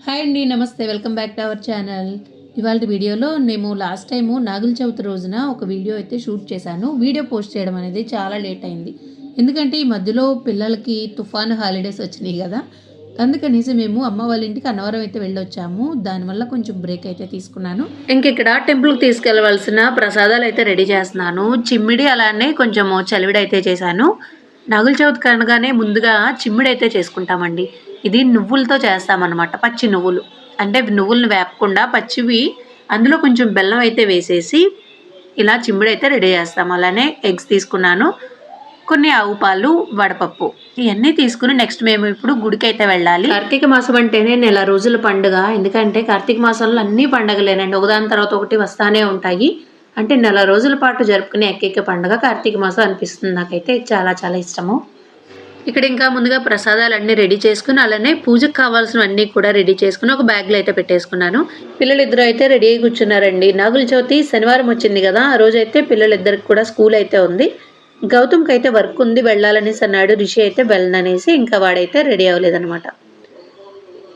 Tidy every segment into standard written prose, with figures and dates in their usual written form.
Hi అండి, నమస్తే. Welcome back to our channel. ఇవాళ వీడియోలో మేము లాస్ట్ టైము నాగుల చవితి రోజున ఒక వీడియో అయితే షూట్ చేశాను. వీడియో పోస్ట్ చేయడం అనేది చాలా లేట్ అయింది. ఎందుకంటే ఈ మధ్యలో పిల్లలకి తుఫాను హాలిడేస్ వచ్చినాయి కదా, అందుకనేసి మేము అమ్మ వాళ్ళ ఇంటికి అన్నవరం అయితే వెళ్ళొచ్చాము. దానివల్ల కొంచెం బ్రేక్ అయితే తీసుకున్నాను. ఇంక ఇక్కడ టెంపుల్కి తీసుకెళ్ళవలసిన ప్రసాదాలు అయితే రెడీ చేస్తున్నాను. చిమ్మిడి అలానే కొంచెము చలివిడి అయితే చేశాను. నాగుల చవితి కనగానే ముందుగా చిమ్మిడి అయితే చేసుకుంటామండి. ఇది నువ్వులతో చేస్తామన్నమాట. పచ్చి నువ్వులు అంటే నువ్వులను వేపకుండా పచ్చివి, అందులో కొంచెం బెల్లం అయితే వేసేసి ఇలా చిమ్మిడి అయితే రెడీ చేస్తాం. అలానే ఎగ్స్ తీసుకున్నాను, కొన్ని ఆవు పాలు, వడపప్పు, ఇవన్నీ తీసుకుని నెక్స్ట్ మేము ఇప్పుడు గుడికి అయితే వెళ్ళాలి. కార్తీక మాసం అంటేనే నెల రోజుల పండుగ. ఎందుకంటే కార్తీక మాసంలో అన్ని పండుగలేనండి, ఒకదాని తర్వాత ఒకటి వస్తానే ఉంటాయి. అంటే నెల రోజుల పాటు జరుపుకునే ఏకైక పండుగ కార్తీక మాసం అనిపిస్తుంది. నాకైతే చాలా చాలా ఇష్టము. ఇక్కడ ఇంకా ముందుగా ప్రసాదాలు అన్నీ రెడీ చేసుకుని అలానే పూజకు కావాల్సినవన్నీ కూడా రెడీ చేసుకుని ఒక బ్యాగ్లో అయితే పెట్టేసుకున్నాను. పిల్లలు ఇద్దరు అయితే రెడీ అయి కూర్చున్నారండి. నాగుల చవితి శనివారం వచ్చింది కదా, ఆ రోజు అయితే పిల్లలిద్దరికి కూడా స్కూల్ అయితే ఉంది. గౌతమ్కి అయితే వర్క్ ఉంది, వెళ్ళాలనేసి అన్నాడు. రిషి అయితే వెళ్ళననేసి ఇంకా వాడైతే రెడీ అవ్వలేదనమాట.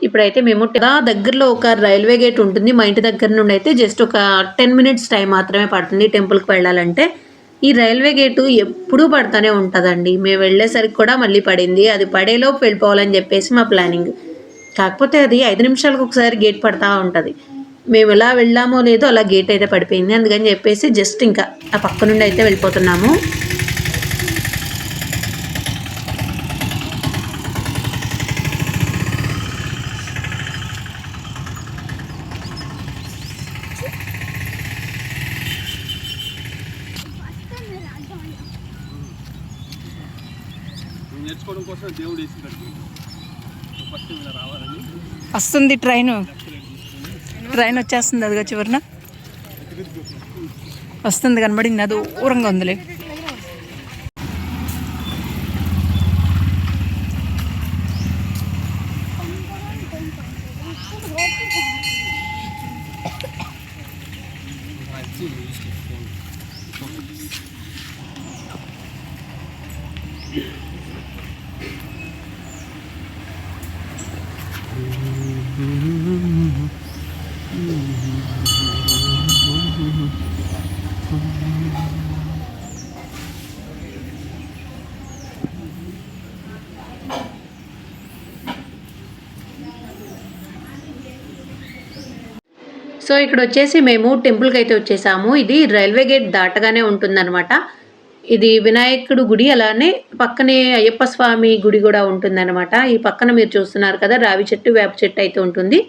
ఇప్పుడైతే మేము దగ్గరలో ఒక రైల్వే గేట్ ఉంటుంది. మా ఇంటి దగ్గర నుండి అయితే జస్ట్ ఒక 10 మినిట్స్ టైం మాత్రమే పడుతుంది టెంపుల్కి వెళ్ళాలంటే. ఈ రైల్వే గేటు ఎప్పుడూ పడుతూనే ఉంటుందండి. మేము వెళ్ళేసరికి కూడా మళ్ళీ పడింది. అది పడేలోపు వెళ్ళిపోవాలని చెప్పేసి మా ప్లానింగ్. కాకపోతే అది 5 నిమిషాలకు ఒకసారి గేట్ పడతా ఉంటుంది. మేము ఎలా వెళ్ళామో లేదో అలా గేట్ అయితే పడిపోయింది. అందుకని చెప్పేసి జస్ట్ ఇంకా ఆ పక్క నుండి అయితే వెళ్ళిపోతున్నాము. నేర్చుకోవడం కోసం దేవుడు వేసి ఫస్ట్ రావాలని. వస్తుంది ట్రైన్ వచ్చేస్తుంది. అదిగా చివరిన వస్తుంది, కనబడింది. అది దూరంగా ఉందిలే. సో ఇక్కడ వచ్చేసి మేము టెంపుల్కి అయితే వచ్చేసాము. ఇది రైల్వే గేట్ దాటగానే ఉంటుందన్నమాట. ఇది వినాయకుడు గుడి, అలానే పక్కనే అయ్యప్ప స్వామి గుడి కూడా ఉంటుందన్నమాట. ఈ పక్కన మీరు చూస్తున్నారు కదా, రావి చెట్టు, వేప చెట్టు అయితే ఉంటుంది.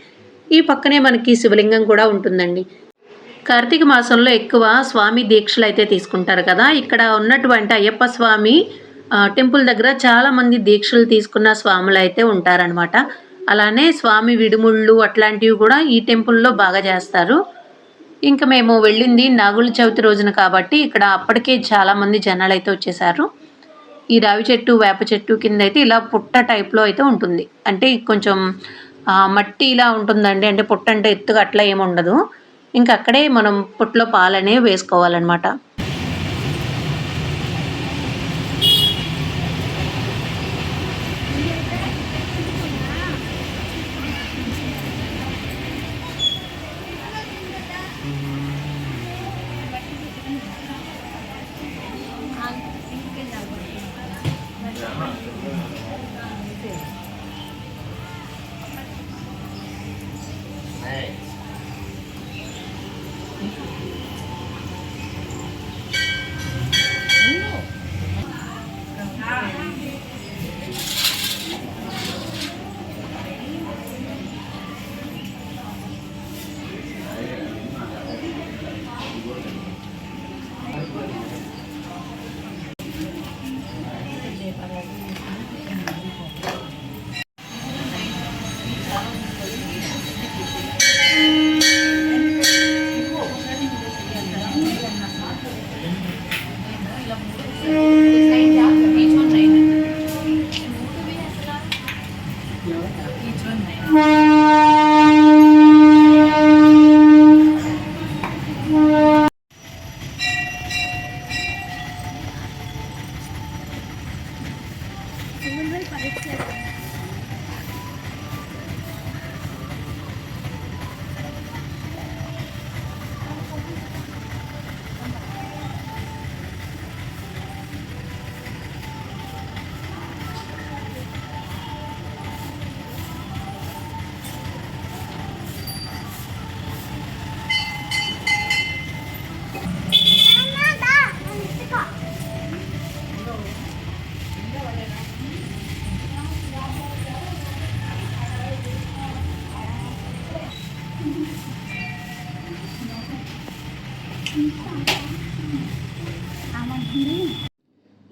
ఈ పక్కనే మనకి శివలింగం కూడా ఉంటుందండి. కార్తీక మాసంలో ఎక్కువ స్వామి దీక్షలు అయితే తీసుకుంటారు కదా. ఇక్కడ ఉన్నటువంటి అయ్యప్ప స్వామి టెంపుల్ దగ్గర చాలామంది దీక్షలు తీసుకున్న స్వాములు అయితే ఉంటారనమాట. అలానే స్వామి విడుముళ్ళు అట్లాంటివి కూడా ఈ టెంపుల్లో బాగా చేస్తారు. ఇంకా మేము వెళ్ళింది నాగుల చవితి రోజున కాబట్టి ఇక్కడ అప్పటికే చాలామంది జనాలు అయితే వచ్చేసారు. ఈ రావి చెట్టు, వేప చెట్టు కింద అయితే ఇలా పుట్ట టైప్లో అయితే ఉంటుంది. అంటే కొంచెం మట్టి ఇలా ఉంటుందండి. అంటే పుట్ట అంటే ఎత్తుగా అట్లా ఏమి ఉండదు. ఇంకా అక్కడే మనం పుట్టలో పాలనే వేసుకోవాలన్నమాట.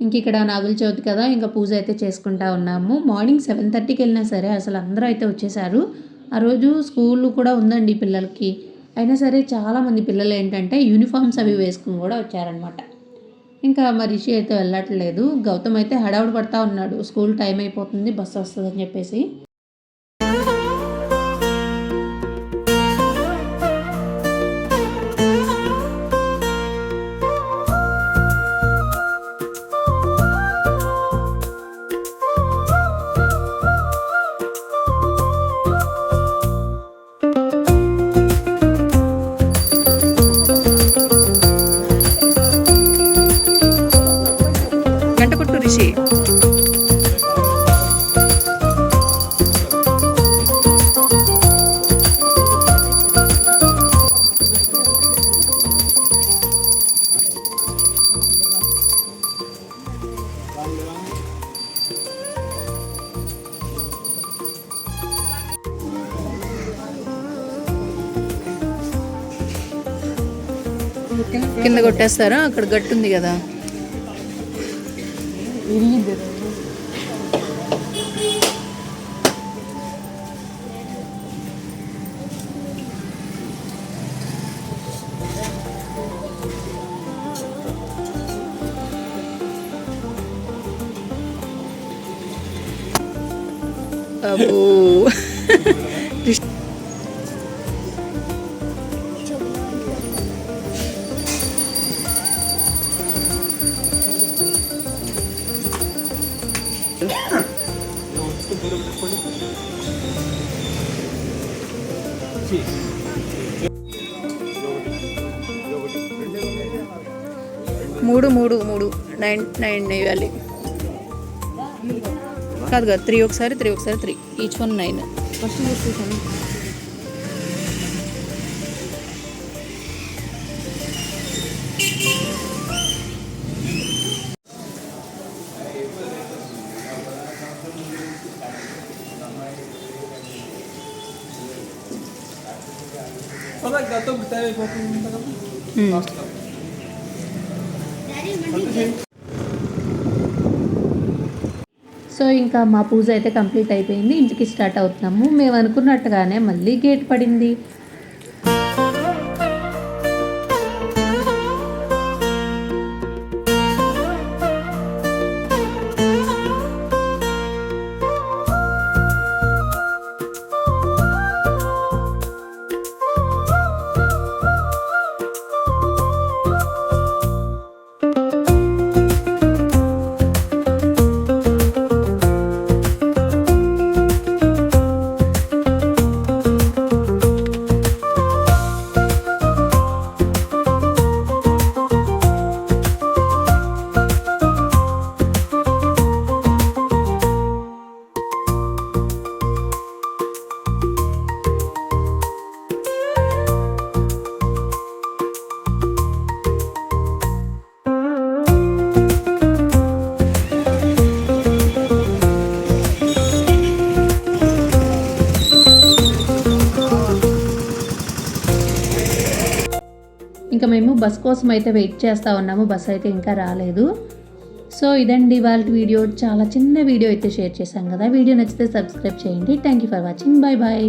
ఇంక ఇక్కడ నాగుల చవితి కదా, ఇంకా పూజ అయితే చేసుకుంటా ఉన్నాము. మార్నింగ్ 7:30కి వెళ్ళినా సరే అసలు అందరూ అయితే వచ్చేసారు. ఆ రోజు స్కూల్ కూడా ఉందండి పిల్లలకి. అయినా సరే చాలామంది పిల్లలు ఏంటంటే యూనిఫామ్స్ అవి వేసుకుని కూడా వచ్చారనమాట. ఇంకా మా రిషి అయితే వెళ్ళట్లేదు. గౌతమ్ అయితే హడావుడి పడతా ఉన్నాడు, స్కూల్ టైం అయిపోతుంది, బస్సు వస్తుందని చెప్పేసి. గంట కొట్టు రిషి. కింద కొట్టేస్తారా? అక్కడ గట్టు ఉంది కదా. అబ్బో మూడు మూడు మూడు 9 వేయాలి. కాదు కాదు, 3 ఒకసారి 3 ఒకసారి 3, ఈచ్ 1 9. ఫస్ట్ చూసాను. సో ఇంకా మా పూజ అయితే కంప్లీట్ అయిపోయింది. ఇంటికి స్టార్ట్ అవుతున్నాము. మేము అనుకున్నట్టుగానే మళ్ళీ గేట్ పడింది. ఇంకా మేము బస్ కోసం అయితే వెయిట్ చేస్తూ ఉన్నాము. బస్ అయితే ఇంకా రాలేదు. సో ఇదండి వాళ్ళ వీడియో. చాలా చిన్న వీడియో అయితే షేర్ చేశాం కదా. వీడియో నచ్చితే సబ్స్క్రైబ్ చేయండి. Thank you for watching. Bye bye.